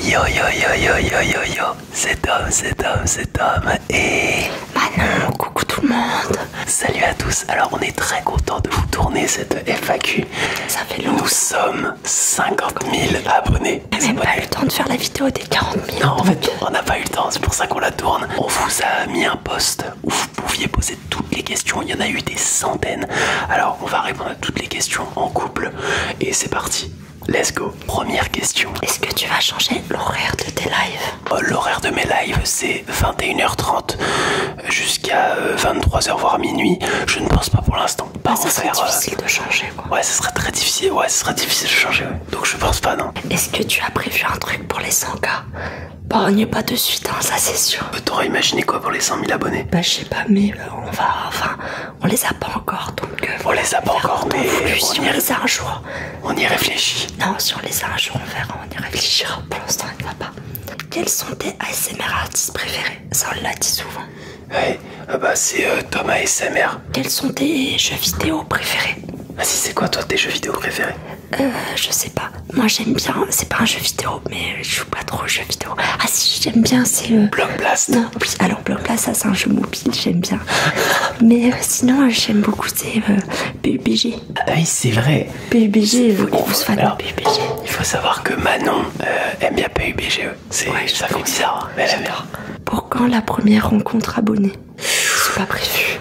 Yo yo yo yo yo yo yo, c'est Tom et Manon, coucou tout le monde. Salut à tous. Alors on est très content de vous tourner cette FAQ. Ça fait longtemps. Nous sommes 50 000 abonnés. On n'a même pas eu le temps de faire la vidéo des 40 000. Non, en fait, on n'a pas eu le temps, c'est pour ça qu'on la tourne. On vous a mis un post où vous pouviez poser toutes les questions. Il y en a eu des centaines. Alors, on va répondre à toutes les questions en couple. Et c'est parti. Let's go. Première question. Est-ce que tu vas changer l'horaire de tes lives? L'horaire de mes lives, c'est 21h30 jusqu'à 23h, voire minuit. Je ne pense pas pour l'instant. Ça serait difficile de changer, quoi. Ouais, ça serait très difficile. Ouais, ça serait difficile de changer. Ouais. Donc je pense pas, non. Est-ce que tu as prévu un truc pour les 100K? Bah, on n'y est pas de suite, hein, ça c'est sûr. T'aurais imaginé quoi pour les 100 000 abonnés? Bah, je sais pas, mais on les a pas encore, donc... on les a pas encore, mais si on les a un jour. On y réfléchit. Non, si on les a un jour, on verra, on y réfléchira. Pour l'instant, il ne va pas. Quels sont tes ASMR artistes préférés? Ça, on l'a dit souvent. Ouais, bah c'est Tom ASMR. Quels sont tes jeux vidéo préférés? Ah si, c'est quoi toi tes jeux vidéo préférés? Je sais pas. Moi j'aime bien, c'est pas un jeu vidéo, mais je joue pas trop aux jeux vidéo. Ah si, j'aime bien, c'est Block Blast. Non, oui, alors Block Blast, ça c'est un jeu mobile, j'aime bien. Mais sinon, j'aime beaucoup, c'est PUBG. Ah oui, c'est vrai. PUBG, grosse fan de PUBG. Il faut savoir que Manon aime bien PUBG. Ça fait bizarre, mais elle aime bien. Pour quand la première rencontre abonnée? C'est pas prévu.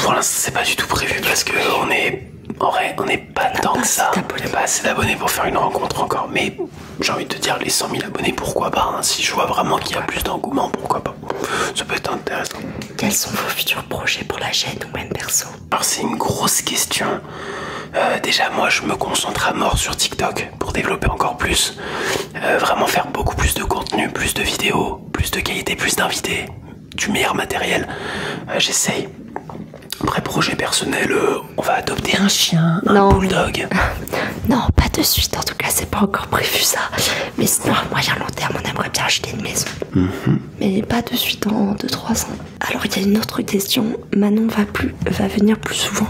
Pour l'instant, c'est pas du tout prévu parce que on est... En vrai, on n'est pas tant que ça. On n'est pas assez d'abonnés pour faire une rencontre encore. Mais j'ai envie de te dire, les 100 000 abonnés, pourquoi pas, hein. Si je vois vraiment qu'il y a plus d'engouement, pourquoi pas. Ça peut être intéressant. Quels sont vos futurs projets pour la chaîne ou même perso? Alors c'est une grosse question. Déjà moi je me concentre à mort sur TikTok pour développer encore plus. Vraiment faire beaucoup plus de contenu, plus de vidéos, plus de qualité, plus d'invités, du meilleur matériel. J'essaye. Après projet personnel, on va adopter un chien, un bulldog. Non, pas de suite, en tout cas c'est pas encore prévu ça. Mais sinon à moyen long terme on aimerait bien acheter une maison. Mais pas de suite en 2-3 ans. Alors il y a une autre question, Manon va venir plus souvent?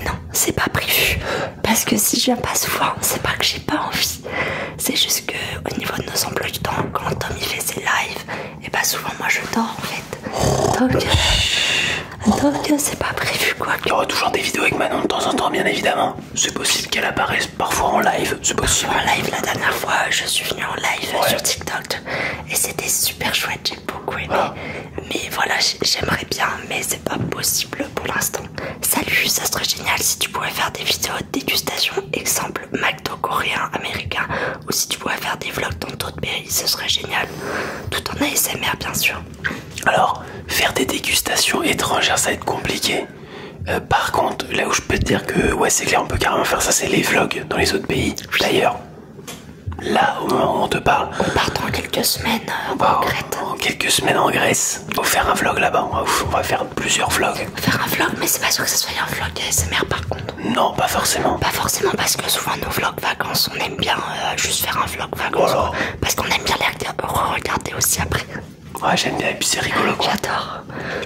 Non, c'est pas prévu. Parce que si je viens pas souvent, c'est pas que j'ai pas envie. C'est juste que au niveau de nos emplois du temps, quand Tom il fait ses lives, et bah souvent moi je dors en fait. Donc c'est pas prévu quoi. Il y aura toujours des vidéos avec Manon de temps en temps bien évidemment. C'est possible qu'elle apparaisse parfois en live, c'est possible. En live la dernière fois je suis venue en live sur TikTok et c'était super chouette, j'ai beaucoup aimé. Mais voilà, j'aimerais bien mais c'est pas possible pour l'instant. Salut, ça serait génial si tu pouvais faire des vidéos de dégustation, exemple McDo coréen, américain, ou si tu pouvais faire des vlogs dans d'autres pays, ce serait génial. Tout en ASMR bien sûr. Alors, faire des dégustations étrangères, ça va être compliqué. Par contre, là où je peux te dire que, ouais, c'est clair, on peut carrément faire ça, c'est les vlogs dans les autres pays. D'ailleurs, là, au moment où on te parle... On part dans quelques semaines en Grèce. En quelques semaines en Grèce. On va faire un vlog là-bas, on va faire plusieurs vlogs. Faire un vlog, mais c'est pas sûr que ce soit un vlog ASMR par contre. Non, pas forcément. Pas forcément, parce que souvent nos vlogs vacances, on aime bien juste faire un vlog vacances. Voilà. Parce qu'on aime bien les regarder aussi après. Ouais, j'aime bien, et puis c'est rigolo quoi. J'adore.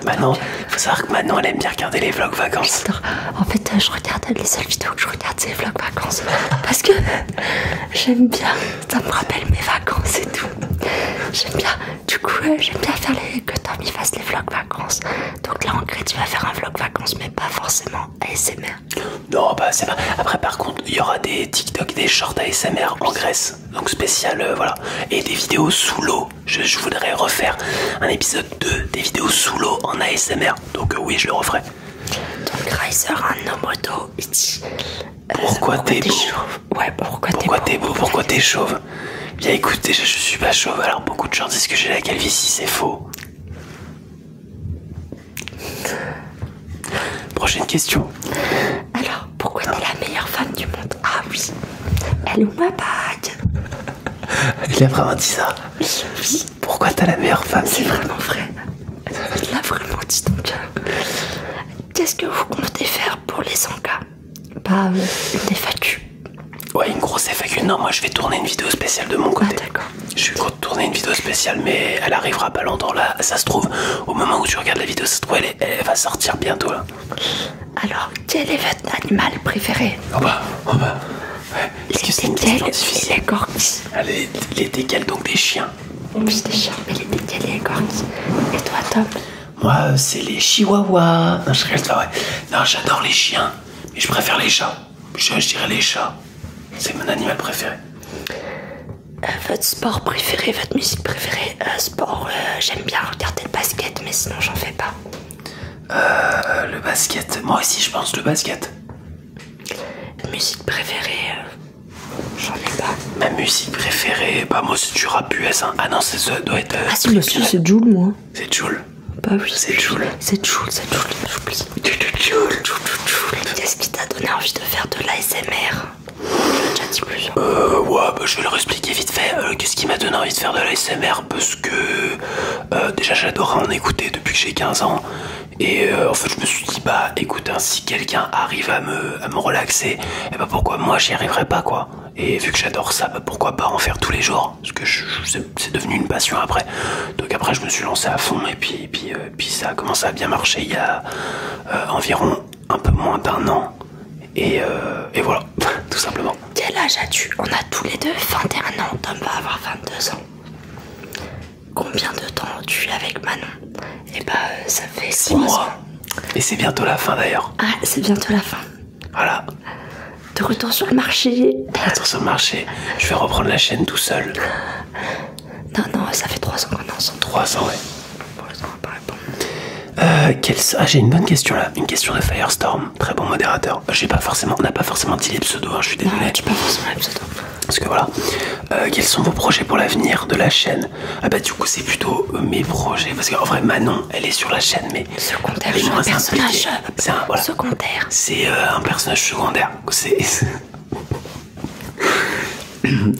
Maintenant, faut savoir que maintenant elle aime bien regarder les vlogs vacances. J'adore. En fait, je regarde les seules vidéos que je regarde, c'est les vlogs vacances. Parce que j'aime bien, ça me rappelle mes vacances et tout. J'aime bien, du coup, j'aime bien faire que Tom il fasse les vlogs vacances. Donc là, en Grèce, tu vas faire un vlog vacances, mais pas forcément ASMR. Non, bah c'est pas. Après, par contre, il y aura des TikTok, des shorts ASMR en Grèce. Donc spécial, voilà. Et des vidéos sous l'eau. Je voudrais refaire un épisode 2 des vidéos sous l'eau en ASMR. Donc oui, je le referai. Donc Riser, un Nomodo, il dit... Pourquoi t'es beau? Ouais, pourquoi t'es beau? Pourquoi t'es chauve? Bien écoute, déjà je suis pas chauve, alors beaucoup de gens disent que j'ai la calvitie, c'est faux. Prochaine question. Alors, pourquoi t'es la meilleure femme du monde? Ah oui, elle ou ma bague? Il a vraiment dit ça? Oui. Pourquoi t'as la meilleure femme? C'est vraiment vrai. Il l'a vraiment dit donc. Qu'est-ce que vous comptez faire pour les 100K? Bah, une FAQ. Ouais, une grosse FAQ. Non, moi je vais tourner une vidéo spéciale de mon côté. Ah d'accord. Je vais tourner une vidéo spéciale, mais elle arrivera pas longtemps là. Ça se trouve, au moment où tu regardes la vidéo, ça se trouve, elle va sortir bientôt là. Alors, quel est votre animal préféré? Oh bah, Ouais. Est-ce que c'est Les une question teckels difficile? et les corgis. Ah, les teckels, donc des chiens. Oui, des chiens, mais les teckels et les corgis. Et toi, Tom? Moi, c'est les chihuahuas. Non, je rigole, c'est pas vrai. Non, j'adore les chiens, mais je préfère les chats. Je dirais les chats. C'est mon animal préféré. Votre sport préféré, votre musique préférée? Sport, j'aime bien regarder le basket, mais sinon j'en fais pas. Le basket. Moi aussi, je pense le basket. Musique préférée, j'en ai pas. Ma musique préférée, bah moi c'est du rap US. Hein. Ah non, ça doit être. Ah si, monsieur, c'est Jul, moi. C'est Jul. Bah oui. C'est Jul. C'est Jul, j'oublie. Jul. Qu'est-ce qui t'a donné envie de faire de l'ASMR? J'ai déjà dit plusieurs. Ouais, bah je vais le expliquer vite fait. Qu'est-ce qui m'a donné envie de faire de l'ASMR? Parce que déjà j'adorais en écouter depuis que j'ai 15 ans. Et en fait je me suis dit bah écoute, hein, si quelqu'un arrive à me relaxer, et bah pourquoi moi j'y arriverais pas quoi. Et vu que j'adore ça, bah pourquoi pas en faire tous les jours? Parce que c'est devenu une passion après. Donc après je me suis lancé à fond et puis ça a commencé à bien marcher il y a environ un peu moins d'1 an. Et voilà, tout simplement. Quel âge as-tu? On a tous les deux 21 ans. Tom va avoir 22 ans. Combien de temps tu es avec Manon? Eh bah, ça fait 6 3 mois. ans. Et c'est bientôt la fin d'ailleurs. Ah, c'est bientôt la fin. Voilà. De retour sur le marché. Retour sur le marché. Je vais reprendre la chaîne tout seul. Non, ça fait 3 ans qu'on est ensemble. 3 ans, ouais. Pour l'instant, on va pas répondre. Ah, j'ai une bonne question là. Une question de Firestorm. Très bon modérateur. On n'a pas forcément dit les pseudos, hein, je suis Non, désolé. tu pas forcément la pseudo. Parce que voilà. Quels sont vos projets pour l'avenir de la chaîne? Ah bah du coup c'est plutôt mes projets. Parce qu'en vrai Manon, elle est sur la chaîne, mais Secondaire, elle est je suis un moins personnage impliquée. C'est un, voilà. secondaire. C'est un personnage secondaire.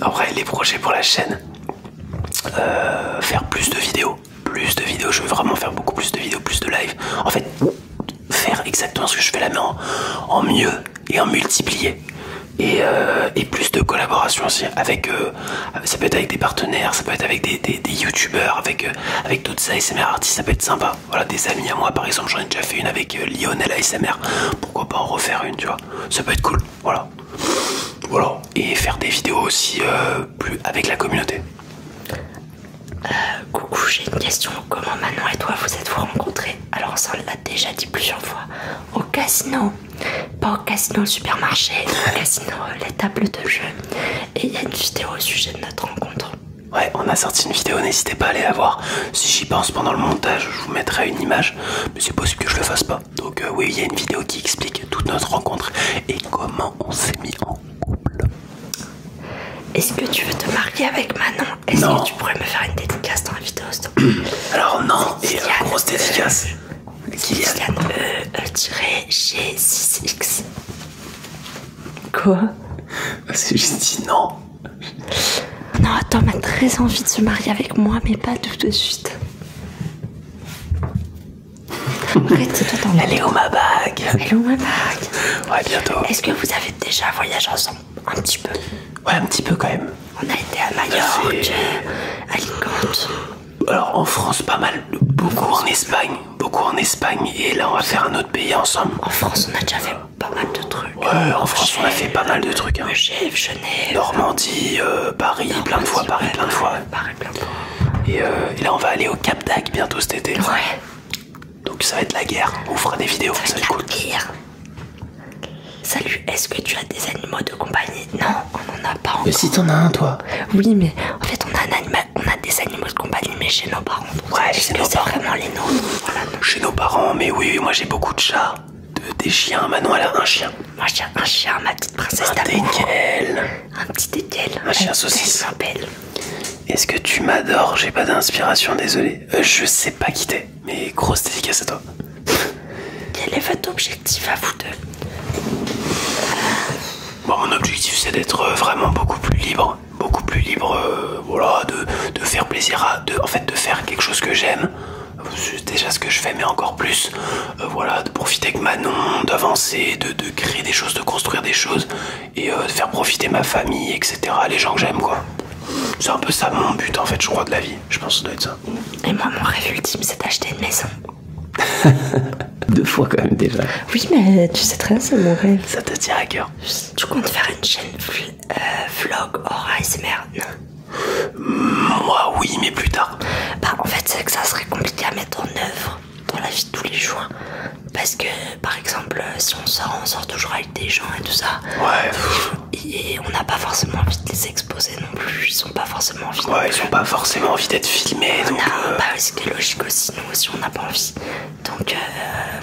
En vrai, les projets pour la chaîne, faire plus de vidéos. Je veux vraiment faire beaucoup plus de vidéos, plus de live. En fait, faire exactement ce que je fais là, mais en mieux et en multiplié. Et plus de collaboration aussi avec ça peut être avec des partenaires, ça peut être avec des youtubeurs, avec d'autres ASMR artistes, ça peut être sympa. Voilà, des amis à moi par exemple, j'en ai déjà fait une avec Lionel ASMR, pourquoi pas en refaire une, tu vois, ça peut être cool. Voilà, et faire des vidéos aussi plus avec la communauté. Coucou, j'ai une question. Comment Manon et toi vous êtes-vous rencontrés? Alors ça on l'a déjà dit plusieurs fois. Au casino. Pas au casino le supermarché, au casino les tables de jeu. Et il y a une vidéo au sujet de notre rencontre. Ouais, on a sorti une vidéo, n'hésitez pas à aller la voir. Si j'y pense pendant le montage, je vous mettrai une image, mais c'est possible que je le fasse pas. Donc oui, il y a une vidéo qui explique toute notre rencontre et comment on s'est mis en couple. Est-ce que tu veux te marier avec Manon? Est-ce Non. que tu pourrais me faire une dédicace dans la vidéo, s'il te plaît? Alors non, et Kylian, grosse dédicace. Kylian G6X. Quoi? C'est juste dit non. Non, Tom a très envie de se marier avec moi, mais pas tout de suite. Arrête, c'est toi dans Elle est où ma bague? Elle est où ma bague? Ouais, bientôt. Est-ce que vous avez déjà voyagé ensemble? Un petit peu. Ouais, un petit peu quand même. On a été à Majorque, à Alicante. Alors en France, pas mal. Beaucoup en Espagne. Et là, on va faire un autre pays ensemble. En France, on a déjà fait pas mal de trucs. Ouais, en France, on a fait pas mal de trucs. Hein. Megève, Genève. Normandie, Paris, plein de fois. Paris, plein de fois. Et là, on va aller au Cap d'Agde bientôt cet été. Ouais. Donc ça va être la guerre. On fera des vidéos, ça va être cool. Pire. Salut, est-ce que tu as des animaux de compagnie? Non, on n'en a pas encore. Mais si t'en as un, toi. Oui, mais en fait, on a des animaux de compagnie, mais chez nos parents. Donc Ouais, est-ce chez que nos c'est parents. vraiment les nôtres? Voilà, non. Chez nos parents, mais oui, moi j'ai beaucoup de chats, des chiens. Manon, elle a un chien. Moi, j'ai un chien, ma petite princesse Un d'amour. teckel. Un petit teckel. Un chien Elle saucisse. s'appelle. Est-ce que tu m'adores? J'ai pas d'inspiration, désolé. Je sais pas qui t'es, mais grosse dédicace à toi. Quel est votre objectif à vous deux? Bon, mon objectif c'est d'être vraiment beaucoup plus libre, voilà, de faire plaisir en fait de faire quelque chose que j'aime. C'est déjà ce que je fais, mais encore plus, voilà, de profiter avec Manon, d'avancer, de créer des choses, de construire des choses et de faire profiter ma famille, etc. Les gens que j'aime, quoi. C'est un peu ça mon but en fait, je crois, de la vie. Je pense que ça doit être ça. Et moi, mon rêve ultime, c'est d'acheter une maison. 2 fois quand même déjà. Oui, mais tu sais très bien, c'est mon rêve. Ça te tient à cœur. Tu comptes faire une chaîne vlog hors ASMR? Non. Moi, oui, mais plus tard. Bah, en fait, c'est que ça serait compliqué à mettre en œuvre dans la vie de tous les jours. Parce que, par exemple, si on sort toujours avec des gens et tout ça. Ouais. Et on n'a pas forcément envie de les exposer non plus. Ils ont pas forcément envie. Ouais, ils ont pas forcément envie d'être filmés. Donc, bah, ce qui est logique aussi, nous aussi, on n'a pas envie. Donc,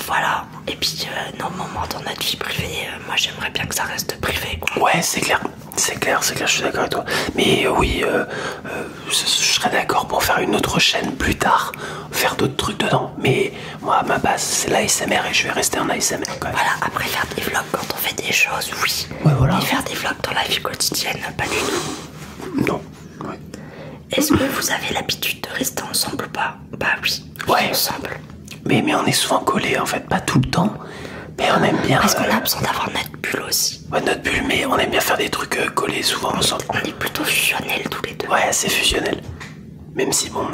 voilà. Et puis, normalement, dans notre vie privée, moi, j'aimerais bien que ça reste privé, quoi. Ouais, c'est clair. C'est clair, je suis d'accord avec toi. Mais oui, je serais d'accord pour faire une autre chaîne plus tard, faire d'autres trucs dedans. Mais moi, ma base, c'est l'ASMR et je vais rester en ASMR quand même. Voilà, après faire des vlogs quand on fait des choses, oui. Ouais, voilà. Mais faire des vlogs dans la vie quotidienne, pas du tout. Non. Ouais. Est-ce que vous avez l'habitude de rester ensemble ou pas? Bah oui. Ouais. Ensemble. Mais on est souvent collés en fait, pas tout le temps. Mais on aime bien. Parce qu'on a besoin d'avoir notre bulle aussi. Ouais, notre bulle, mais on aime bien faire des trucs collés souvent ensemble. On est plutôt fusionnels tous les deux. Ouais, c'est fusionnel. Même si bon.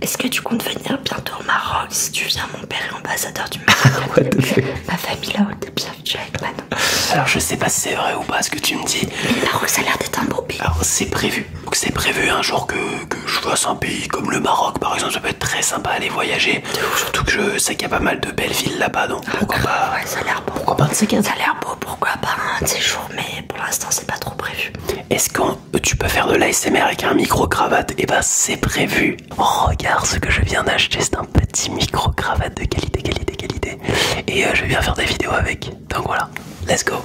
Est-ce que tu comptes venir bientôt au Maroc? Si tu viens, mon père est ambassadeur du Maroc. What the fuck? Ma famille là-haut est bien venue avec Manon. Alors je sais pas si c'est vrai ou pas ce que tu me dis. Mais le Maroc, ça a l'air d'être un beau pays. Alors c'est prévu. Donc c'est prévu un jour que je fasse un pays comme le Maroc par exemple. Ça peut être très sympa à aller voyager. Surtout que je sais qu'il y a pas mal de belles villes là-bas. Donc pourquoi pas. Ouais, ça a l'air beau. Pourquoi pas de ces cas? Ça a l'air beau, pourquoi pas un de ces jours, mais pour l'instant, c'est pas trop prévu. Est-ce que tu peux faire de l'ASMR avec un micro-cravate? Eh ben c'est prévu. Oh, regarde ce que je viens d'acheter, c'est un petit micro-cravate de qualité. Et je vais bien faire des vidéos avec. Donc voilà, let's go.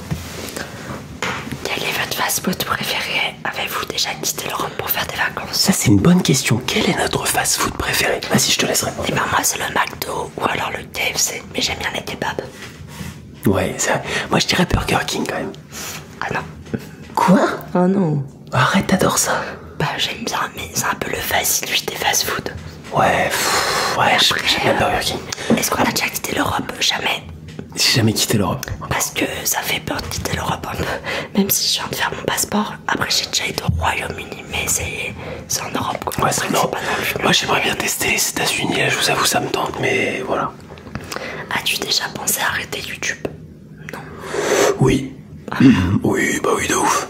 Quel est votre fast-food préféré? Avez-vous déjà quitté l'Europe pour faire des vacances? Ça c'est une bonne question. Quel est notre fast-food préféré? Vas-y, je te laisse répondre. Eh ben moi, c'est le McDo ou alors le KFC, mais j'aime bien les kebabs. Ouais, c'est vrai. Moi je dirais Burger King quand même. Ah non. Quoi? Ah non. Arrête, t'adores ça? Bah j'aime bien, mais c'est un peu le facile lui des fast-food. Ouais, j'aime bien Burger King. Est-ce qu'on a déjà quitté l'Europe? Jamais. J'ai jamais quitté l'Europe. Parce que ça fait peur de quitter l'Europe un peu. Même si je viens de faire mon passeport. Après j'ai déjà été au Royaume-Uni, mais c'est en Europe quoi. Ouais, c'est en Europe. Moi j'aimerais bien tester les États-Unis, là je vous avoue ça me tente, mais voilà. As-tu déjà pensé à arrêter YouTube? Non. Oui. Oui, bah oui de ouf.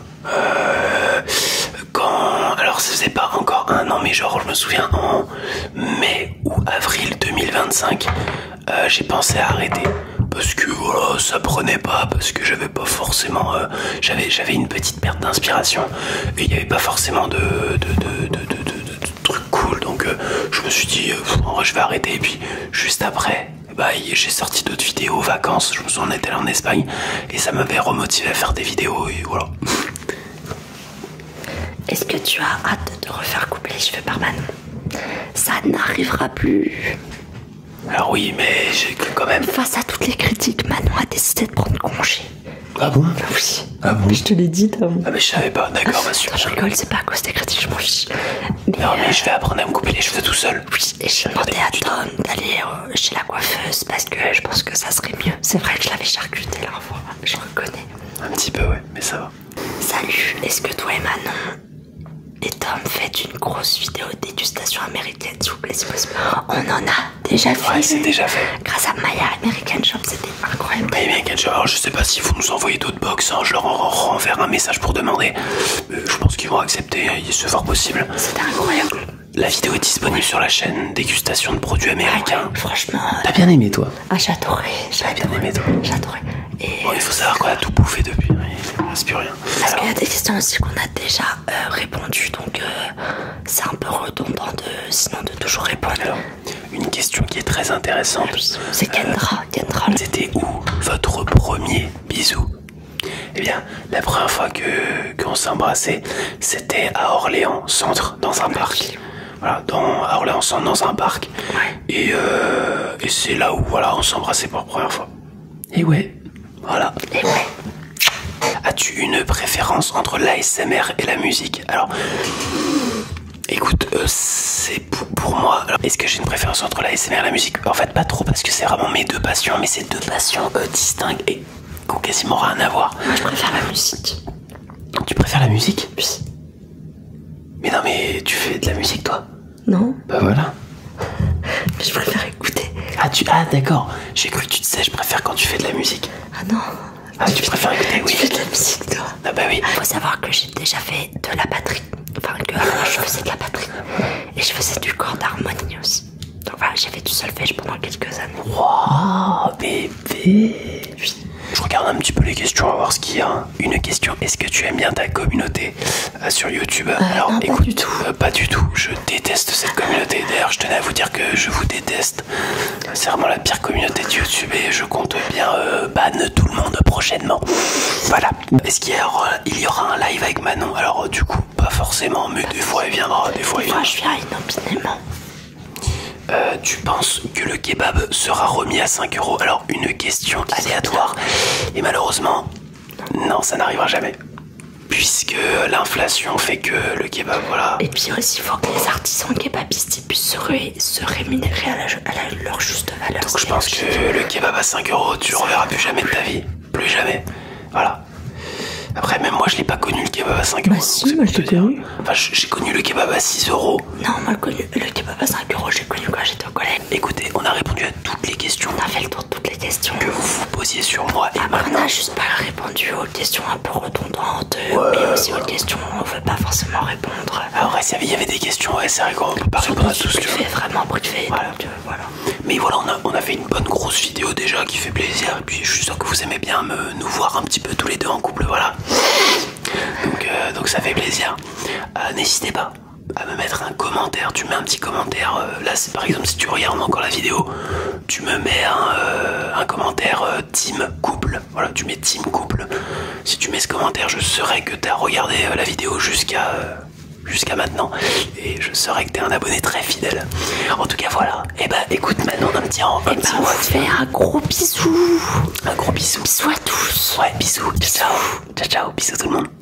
Alors ça faisait pas encore un an, mais genre je me souviens en mai ou avril 2025, j'ai pensé à arrêter. Parce que voilà, ça prenait pas, parce que j'avais pas forcément... j'avais une petite perte d'inspiration, et il n'y avait pas forcément de trucs cool, donc je me suis dit, en vrai je vais arrêter, et puis juste après... Bah, j'ai sorti d'autres vidéos, vacances, je me souviens on était allé en Espagne et ça m'avait remotivé à faire des vidéos et voilà. Est-ce que tu as hâte de te refaire couper les cheveux par Manon? Ça n'arrivera plus. Alors oui, mais j'ai quand même... Face à toutes les critiques, Manon a décidé de prendre congé. Ah bon? Oui. Ah bon? Je te l'ai dit, Tom. Ah mais je savais pas, d'accord, bah super. Je rigole, c'est pas à cause des critiques, je m'en fiche. Mais, non mais je vais apprendre à me couper les cheveux tout seul. Oui, et j'ai demandé à Tom d'aller chez la coiffeuse parce que je pense que ça serait mieux. C'est vrai que je l'avais charcuté la fois, je reconnais. Un petit peu, ouais, mais ça va. Salut, est-ce que toi et Manon et Tom faites une grosse vidéo de dégustation américaine, s'il vous plaît, c'est possible? On en a déjà fait. Ouais, c'est déjà fait. Grâce à Maya American Shop, c'était incroyable. Mais American Shop, alors je sais pas s'ils vont nous envoyer d'autres box, hein, je leur renverrai un message pour demander. Je pense qu'ils vont accepter, il est fort possible. C'était incroyable. La vidéo est disponible sur la chaîne dégustation de produits américains. Ouais, franchement. T'as bien aimé toi? Ah, j'adorais. J'ai bien aimé toi. J'adorais. Et bon, il faut savoir qu'on a tout bouffé depuis, il ne reste plus rien. Parce qu'il y a des questions aussi qu'on a déjà répondu, donc c'est un peu redondant sinon de toujours répondre. Alors, une question qui est très intéressante. C'est Kendra. C'était où votre premier bisou? Eh bien, la première fois qu'on s'est embrassé, c'était à Orléans Centre, dans un parc. Voilà, à Orléans Centre, dans un parc. Ouais. Et c'est là où voilà, on s'est embrassé pour la première fois. Et ouais, voilà. Et ouais. As-tu une préférence entre l'ASMR et la musique? Alors, écoute, c'est pour moi. Alors, est-ce que j'ai une préférence entre l'ASMR et la musique? En fait, pas trop, parce que c'est vraiment mes deux passions, mais c'est deux passions distinctes et qui ont quasiment rien à voir. Moi, je préfère la musique. Tu préfères la musique? Oui. Mais non, mais tu fais de la musique, toi? Non. Bah voilà. Mais je préfère écouter. Ah, Ah d'accord, j'ai cru que tu disais je préfère quand tu fais de la musique. Ah non. Ah tu préfères écouter, oui. Tu fais de la musique toi. Ah bah oui. Faut savoir que j'ai déjà fait de la batterie. Enfin que avant je faisais de la batterie. Et je faisais du corps d'harmonie aussi. Donc voilà, j'ai fait du solfège pendant quelques années. Waouh, bébé. Je regarde un petit peu les questions, on va voir ce qu'il y a. Une question, est-ce que tu aimes bien ta communauté sur YouTube? Alors non, écoute, pas du tout. Pas du tout, je déteste cette communauté. D'ailleurs, je tenais à vous dire que je vous déteste. C'est vraiment la pire communauté de YouTube et je compte bien ban tout le monde prochainement. Voilà. Est-ce qu'il y aura un live avec Manon? Alors du coup, pas forcément, mais des fois elle viendra, des fois il viendra. Moi je viens inopinément. Tu penses que le kebab sera remis à 5 €? Alors, une question aléatoire. Et malheureusement, non, ça n'arrivera jamais. Puisque l'inflation fait que le kebab, voilà. Et puis aussi, il faut que les artisans kebabistes puissent se rémunérer à leur juste valeur. Donc je pense que le kebab à 5 €, tu reverras plus jamais de ta vie. Plus jamais. Voilà. Après, même moi, je l'ai pas connu le kebab à 5 €. Bah si, moi je l'ai connu. Enfin, j'ai connu le kebab à 6 €. Non, moi le kebab à 5 €, j'ai connu quand j'étais au collège. Écoutez, on a répondu à toutes les questions On a fait le tour de toutes les questions. que vous vous posiez sur moi. Et Après, on maintenant, a juste pas répondu aux questions un peu redondantes, mais aussi aux questions où on veut pas forcément répondre. après, il y avait des questions, ouais, c'est vrai qu'on peut pas répondre à tout ce que... Privé, vraiment privé. Voilà. Donc, voilà. Mais voilà, on a fait une bonne grosse vidéo déjà qui fait plaisir. Et puis je suis sûr que vous aimez bien nous voir un petit peu tous les deux en couple, voilà. Donc ça fait plaisir. N'hésitez pas à me mettre un commentaire. Tu mets un petit commentaire. Là, c'est par exemple si tu regardes encore la vidéo, tu me mets un commentaire team couple. Voilà, tu mets team couple. Si tu mets ce commentaire, je saurai que tu as regardé la vidéo jusqu'à maintenant et je saurais que t'es un abonné très fidèle. En tout cas voilà. Et bah écoute Manon, un petit On va faire un gros bisou. Un gros bisou. Bisous à tous. Ouais, bisous. Ciao ciao. Ciao ciao. Bisous tout le monde.